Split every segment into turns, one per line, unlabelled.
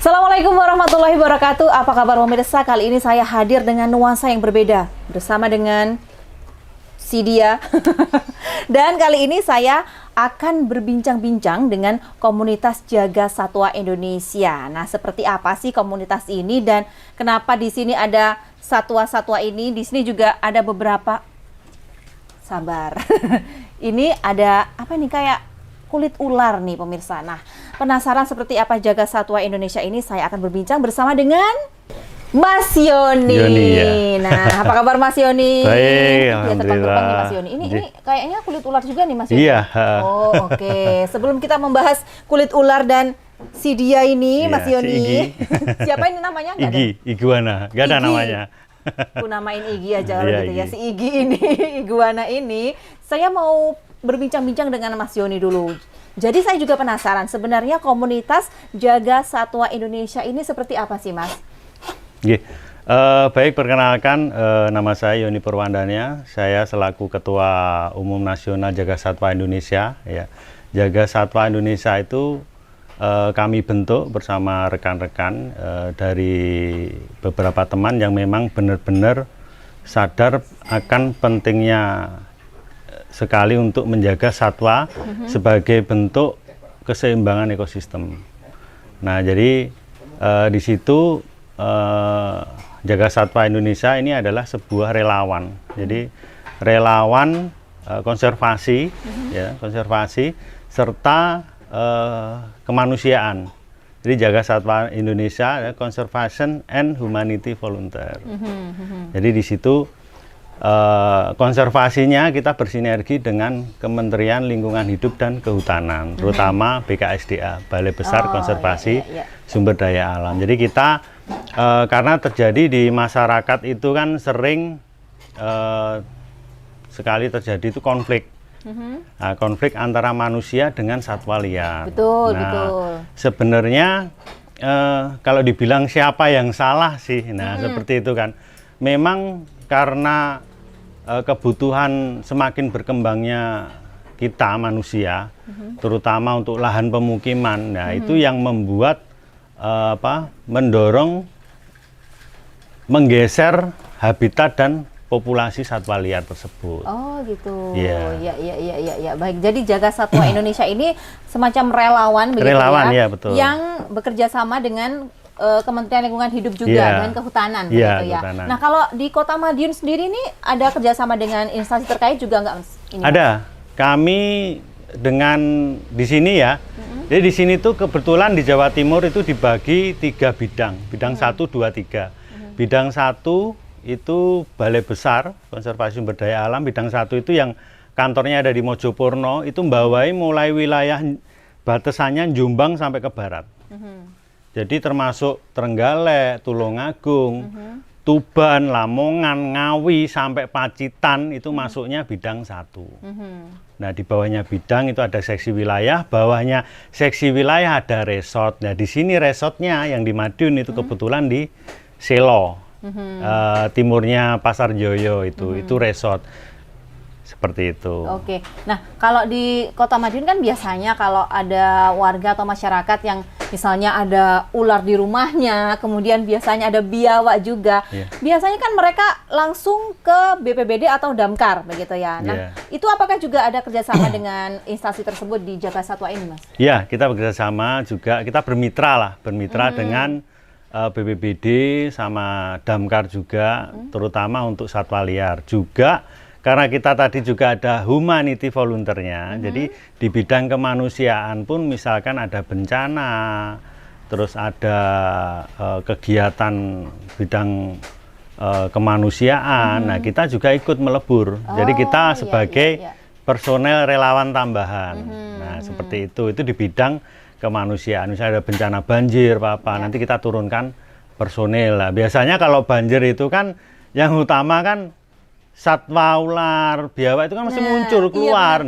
Assalamualaikum warahmatullahi wabarakatuh. Apa kabar pemirsa? Kali ini saya hadir dengan nuansa yang berbeda bersama dengan si dia. Dan kali ini saya akan berbincang-bincang dengan komunitas Jaga Satwa Indonesia. Nah, seperti apa sih komunitas ini dan kenapa di sini ada satwa-satwa ini? Di sini juga ada beberapa. Sabar. Ini ada apa nih, kayak kulit ular nih pemirsa. Nah, penasaran seperti apa Jaga Satwa Indonesia ini? Saya akan berbincang bersama dengan Mas Yoni.
Ya.
Nah, apa kabar Mas Yoni?
Baik,
Ya, terbang-terbang nih Mas Yoni. Ini kayaknya kulit ular juga nih Mas Yoni.
Iya.
Oh, oke. Sebelum kita membahas kulit ular dan si dia ini,
Iya,
Mas Yoni.
si Iggy.
Siapa ini namanya? Nggak ada?
Iguana. Gak ada
Iggy.
namanya.
Aku namain Iggy aja
Iya,
gitu ya.
Iggy.
Si Iggy ini, iguana ini. Saya mau berbincang-bincang dengan Mas Yoni dulu. Jadi saya juga penasaran, sebenarnya komunitas Jaga Satwa Indonesia ini seperti apa sih, Mas?
Baik, perkenalkan, nama saya Yoni Purwandana. Saya selaku Ketua Umum Nasional Jaga Satwa Indonesia. Ya. Jaga Satwa Indonesia itu kami bentuk bersama rekan-rekan dari beberapa teman yang memang benar-benar sadar akan pentingnya sekali untuk menjaga satwa sebagai bentuk keseimbangan ekosistem. Nah, jadi di situ Jaga Satwa Indonesia ini adalah sebuah relawan. Jadi relawan konservasi, ya, konservasi serta kemanusiaan. Jadi Jaga Satwa Indonesia adalah Conservation and Humanity Volunteer. Jadi di situ konservasinya kita bersinergi dengan Kementerian Lingkungan Hidup dan Kehutanan, terutama BKSDA, Balai Besar Konservasi Sumber Daya Alam. Jadi kita karena terjadi di masyarakat itu kan sering sekali terjadi itu konflik. Nah, konflik antara manusia dengan satwa liar.
Betul,
nah,
betul.
Sebenarnya kalau dibilang siapa yang salah sih, nah seperti itu kan. Memang karena kebutuhan semakin berkembangnya kita manusia, terutama untuk lahan pemukiman, nah itu yang membuat mendorong menggeser habitat dan populasi satwa liar tersebut.
Oh gitu.
Iya.
Ya. Baik. Jadi Jaga Satwa Indonesia ini semacam relawan begitu
Relawan,
ya,
ya, betul.
yang bekerja sama dengan Kementerian Lingkungan Hidup juga dan Kehutanan begitu ya.
Kehutanan.
Nah, kalau di Kota Madiun sendiri ini ada kerjasama dengan instansi terkait juga nggak, Mas? Ini,
ada. Kami dengan di sini ya. Jadi di sini tuh kebetulan di Jawa Timur itu dibagi 3 bidang. Bidang 1, 2, 3. Bidang 1 itu Balai Besar Konservasi Sumber Daya Alam. Bidang 1 itu yang kantornya ada di Mojopurno, itu membawai mulai wilayah batasannya Jombang sampai ke barat. Jadi termasuk Trenggalek, Tulungagung, Tuban, Lamongan, Ngawi, sampai Pacitan itu masuknya bidang 1. Nah, di bawahnya bidang itu ada seksi wilayah, bawahnya seksi wilayah ada resort. Nah, di sini resortnya yang di Madiun itu kebetulan di Selo, timurnya Pasar Joyo itu resort. Seperti itu.
Oke. Nah, kalau di Kota Madiun kan biasanya kalau ada warga atau masyarakat yang misalnya ada ular di rumahnya, kemudian biasanya ada biawak juga. Biasanya kan mereka langsung ke BPBD atau Damkar begitu ya. Nah, itu apakah juga ada kerjasama dengan instansi tersebut di Jaga Satwa ini, Mas?
Ya, kita bekerjasama juga, kita bermitra dengan BPBD sama Damkar juga, terutama untuk satwa liar. Juga karena kita tadi juga ada humanity volunteernya, jadi di bidang kemanusiaan pun misalkan ada bencana, terus ada kegiatan bidang kemanusiaan, nah kita juga ikut melebur. Jadi kita sebagai personel relawan tambahan. Nah seperti itu di bidang kemanusiaan. Misalnya ada bencana banjir, nanti kita turunkan personel. Nah, biasanya kalau banjir itu kan yang utama kan satwa ular, biawak itu kan masih muncul keluar.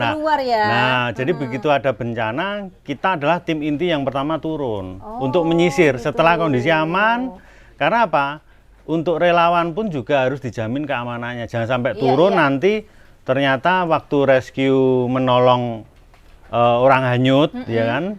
Jadi begitu ada bencana, kita adalah tim inti yang pertama turun untuk menyisir setelah kondisi aman. Karena apa? Untuk relawan pun juga harus dijamin keamanannya. Jangan sampai turun nanti ternyata waktu rescue menolong orang hanyut, ya kan?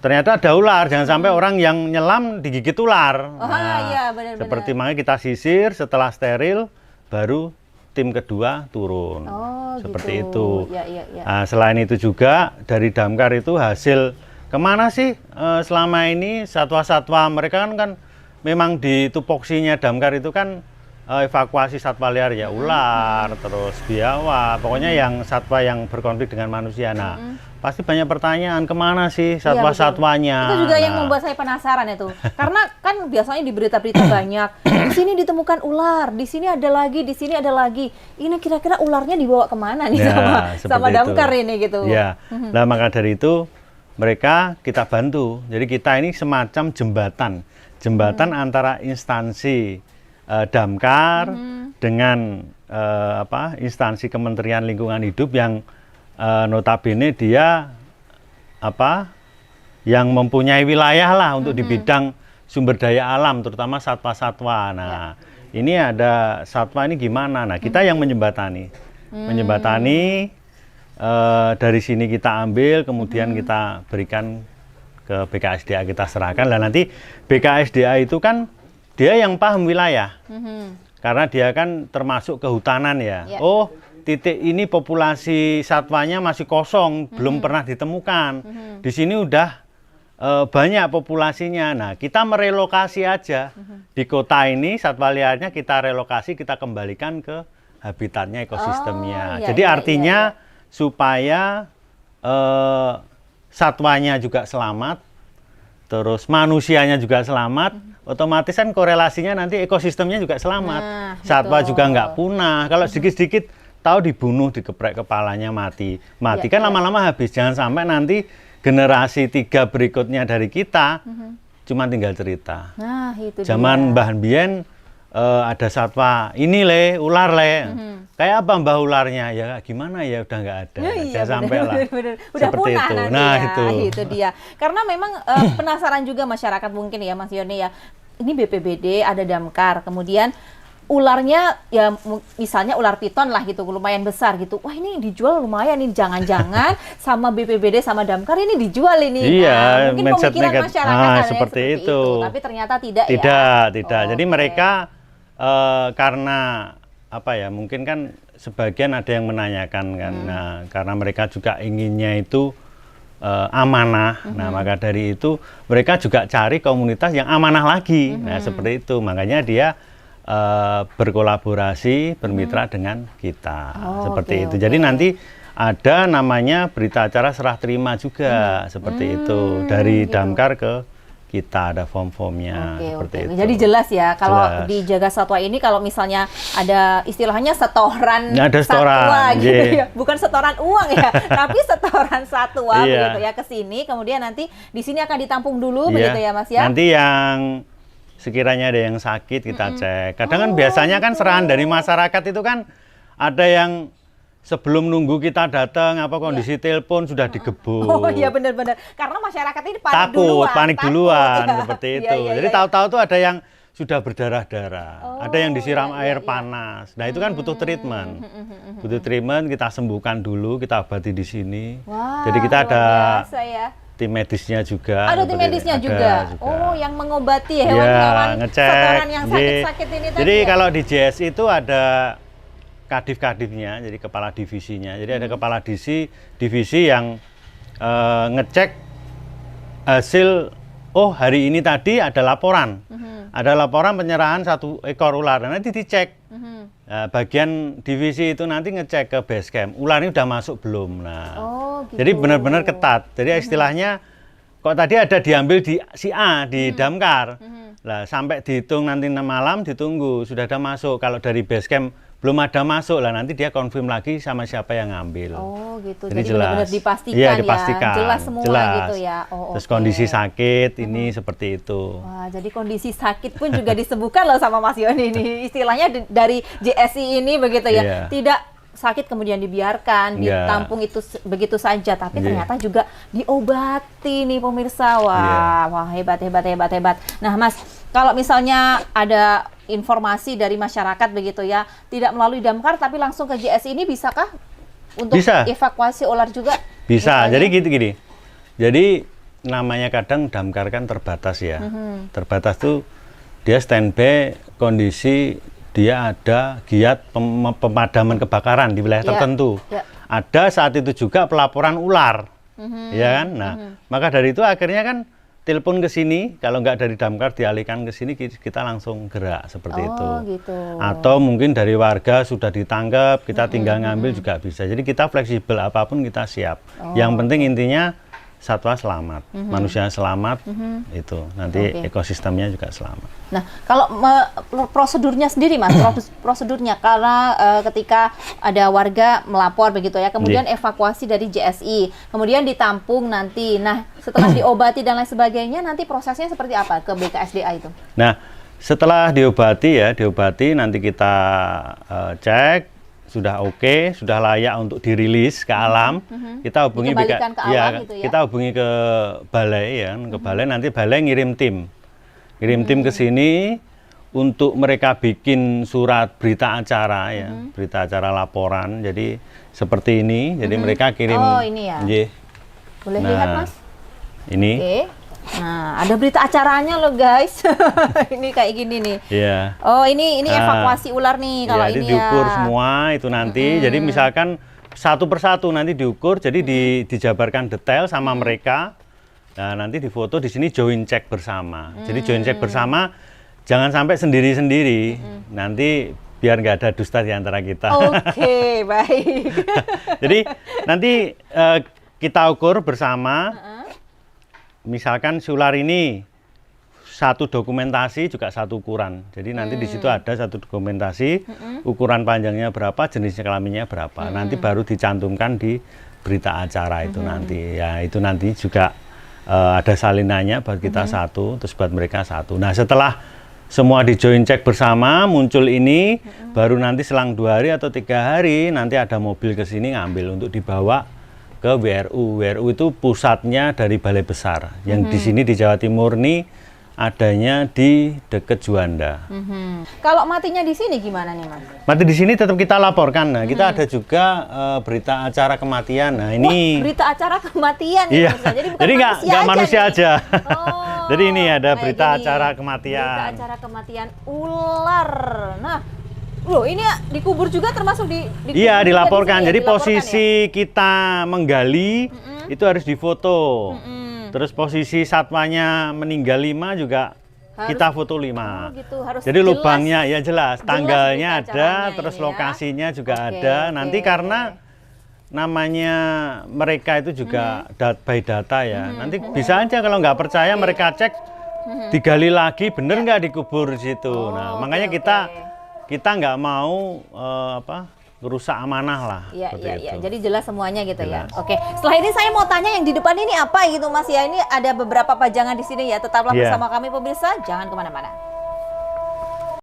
ternyata ada ular. Jangan sampai orang yang nyelam digigit ular.
Oh iya, benar-benar.
Seperti makanya kita sisir, setelah steril, baru tim kedua turun.
Oh,
seperti
gitu.
itu.
Ya, ya, ya.
Nah, selain itu juga dari damkar itu hasil kemana sih selama ini satwa-satwa mereka kan memang di tupoksinya damkar itu kan evakuasi satwa liar ya, ular, terus biawak, pokoknya yang satwa yang berkonflik dengan manusia. Nah, pasti banyak pertanyaan kemana sih satwa-satwanya.
Itu juga yang membuat saya penasaran itu, karena kan biasanya di berita-berita banyak di sini ditemukan ular, di sini ada lagi, di sini ada lagi. Ini kira-kira ularnya dibawa kemana nih sama damkar ini gitu?
Ya, nah maka dari itu mereka kita bantu. Jadi kita ini semacam jembatan antara instansi damkar dengan instansi Kementerian Lingkungan Hidup yang notabene dia yang mempunyai wilayah lah untuk di bidang sumber daya alam, terutama satwa-satwa. Nah, ini ada satwa ini gimana? Nah, kita yang menjembatani, dari sini kita ambil, kemudian kita berikan ke BKSDA, kita serahkan. Dan nanti BKSDA itu kan dia yang paham wilayah, karena dia kan termasuk kehutanan ya. Oh, titik ini populasi satwanya masih kosong, belum pernah ditemukan. Di sini udah banyak populasinya. Nah, kita merelokasi aja di kota ini satwa liarnya kita relokasi, kita kembalikan ke habitatnya, ekosistemnya. Jadi artinya supaya satwanya juga selamat, terus manusianya juga selamat, otomatis kan korelasinya nanti ekosistemnya juga selamat. Satwa juga nggak punah. Kalau sedikit-sedikit tahu dibunuh, dikeprek kepalanya mati kan lama-lama habis. Jangan sampai nanti generasi 3 berikutnya dari kita cuma tinggal cerita.
Nah, itu
zaman Mbah Mbien ada satwa ini ular kayak apa mbah ularnya ya, gimana ya, udah nggak ada. Jangan sampai lah
udah
seperti
punah
itu.
Nanti
Nah
ya. Itu dia, karena memang penasaran juga masyarakat mungkin ya Mas Yoni ya, ini BPBD ada damkar, kemudian ularnya ya misalnya ular piton lah gitu, lumayan besar gitu. Wah, ini dijual lumayan nih, jangan-jangan sama BPBD sama damkar ini dijual ini.
Iya,
mungkin pemikiran masyarakat
seperti itu.
Tapi ternyata tidak.
Tidak. Jadi mereka karena mungkin kan sebagian ada yang menanyakan kan. Nah, karena mereka juga inginnya itu amanah. Nah, maka dari itu mereka juga cari komunitas yang amanah lagi. Nah, seperti itu. Makanya dia berkolaborasi, bermitra dengan kita, seperti itu. Jadi nanti ada namanya berita acara serah terima juga, seperti itu, dari damkar ke kita, ada form-formnya, seperti itu.
Jadi jelas ya, kalau di Jaga Satwa ini kalau misalnya ada istilahnya setoran satwa gitu ya, bukan setoran uang ya, tapi setoran satwa begitu ya ke sini, kemudian nanti di sini akan ditampung dulu begitu ya Mas ya.
Nanti yang sekiranya ada yang sakit kita cek. Kadang kan biasanya kan serangan dari masyarakat itu kan ada yang sebelum nunggu kita datang kondisi telepon sudah digebuk.
Oh iya, benar-benar. Karena masyarakat ini
panik duluan seperti itu. Jadi tahu-tahu tuh ada yang sudah berdarah-darah, ada yang disiram air panas. Nah, itu kan butuh treatment. Butuh treatment, kita sembuhkan dulu, kita obati di sini. Jadi kita ada tim medisnya juga.
Ada tim medisnya juga. Oh, yang mengobati hewan-hewan setoran yang sakit-sakit ini tadi.
Jadi kalau di JSI itu ada kadif-kadifnya, jadi kepala divisinya. Jadi ada kepala divisi yang ngecek hasil. Oh, hari ini tadi ada laporan. Ada laporan penyerahan 1 ekor ular. Nanti dicek. Bagian divisi itu nanti ngecek ke base camp. Ular ini udah masuk belum? Nah, gitu. Jadi benar-benar ketat. Jadi istilahnya, kok tadi ada diambil di si A, di damkar. Lah, sampai dihitung nanti malam, ditunggu. Sudah ada masuk. Kalau dari base camp belum ada masuk, lah nanti dia konfirm lagi sama siapa yang ngambil.
Oh gitu,
jadi
benar-benar dipastikan,
dipastikan
jelas semua gitu ya.
Terus kondisi sakit ini seperti itu.
Wah, jadi kondisi sakit pun juga disembuhkan loh sama Mas Yoni ini. Istilahnya dari JSI ini begitu ya, tidak sakit kemudian dibiarkan, ditampung itu begitu saja, tapi ternyata juga diobati nih pemirsa. Wah, hebat. Nah Mas, kalau misalnya ada informasi dari masyarakat begitu ya, tidak melalui damkar tapi langsung ke JSI ini bisakah untuk evakuasi ular juga?
Bisa. Misalnya? Jadi gini. Jadi namanya kadang damkar kan terbatas ya. Terbatas tuh dia standby kondisi dia ada giat pemadaman kebakaran di wilayah tertentu. Ada saat itu juga pelaporan ular, ya kan? Nah, maka dari itu akhirnya kan telepon ke sini, kalau nggak dari damkar dialihkan ke sini, kita langsung gerak seperti itu.
Gitu.
Atau mungkin dari warga sudah ditangkap, kita tinggal ngambil juga bisa. Jadi kita fleksibel, apapun kita siap. Yang penting intinya satwa selamat, manusia selamat, itu nanti ekosistemnya juga selamat.
Nah, kalau prosedurnya sendiri Mas, prosedurnya karena ketika ada warga melapor begitu ya, kemudian evakuasi dari JSI, kemudian ditampung nanti. Nah, setelah diobati dan lain sebagainya, nanti prosesnya seperti apa ke BKSDA itu?
Nah, setelah diobati nanti kita cek sudah oke, sudah layak untuk dirilis ke alam. Kita hubungi kita hubungi ke balai ya, ke balai, nanti balai ngirim tim ke sini untuk mereka bikin surat berita acara ya, berita acara laporan. Jadi seperti ini, jadi mereka kirim.
Oh, ini ya. Boleh lihat Mas?
Ini.
Nah, ada berita acaranya loh guys. Ini kayak gini nih.
Iya.
Oh, ini evakuasi ular nih kalau ini
diukur semua itu nanti. Jadi misalkan satu persatu nanti diukur, jadi dijabarkan detail sama mereka. Nah, nanti difoto di sini join check bersama. Jadi join check bersama, jangan sampai sendiri-sendiri. Nanti biar nggak ada dusta di antara kita.
Oke, baik.
Jadi nanti kita ukur bersama. Misalkan si ular ini satu dokumentasi juga satu ukuran. Jadi nanti di situ ada satu dokumentasi, ukuran panjangnya berapa, jenisnya kelaminnya berapa. Nanti baru dicantumkan di berita acara itu nanti. Ya itu nanti juga ada salinannya buat kita satu, terus buat mereka satu. Nah setelah semua di join check bersama muncul ini, baru nanti selang 2 hari atau 3 hari nanti ada mobil ke sini ngambil untuk dibawa ke WRU. WRU itu pusatnya dari Balai Besar. Yang di sini di Jawa Timur nih adanya di dekat Juanda.
Kalau matinya di sini gimana nih Mas?
Mati di sini tetap kita laporkan. Nah, kita ada juga berita acara kematian. Nah, ini
berita acara kematian
iya.
Ya, jadi bukan
jadi nggak manusia aja.
Oh,
jadi ini ada berita acara kematian.
Berita acara kematian ular. Nah, loh, ini dikubur juga termasuk
iya, dilaporkan. Jadi
dilaporkan,
posisi kita menggali itu harus difoto. Terus posisi satwanya meninggal 5 juga kita foto 5.
Oh, gitu. Harus
jadi
jelas,
lubangnya ya jelas, tanggalnya ada, terus
ya.
lokasinya juga ada. Nanti karena namanya mereka itu juga by data ya. Nanti bisa aja kalau nggak percaya mereka cek, digali lagi, bener nggak dikubur di situ. Nah, makanya kita nggak mau rusak amanah lah.
Iya. Jadi jelas semuanya gitu jelas. Ya. Oke. Setelah ini saya mau tanya yang di depan ini apa gitu Mas ya. Ini ada beberapa pajangan di sini ya. Tetaplah bersama kami pemirsa. Jangan kemana-mana.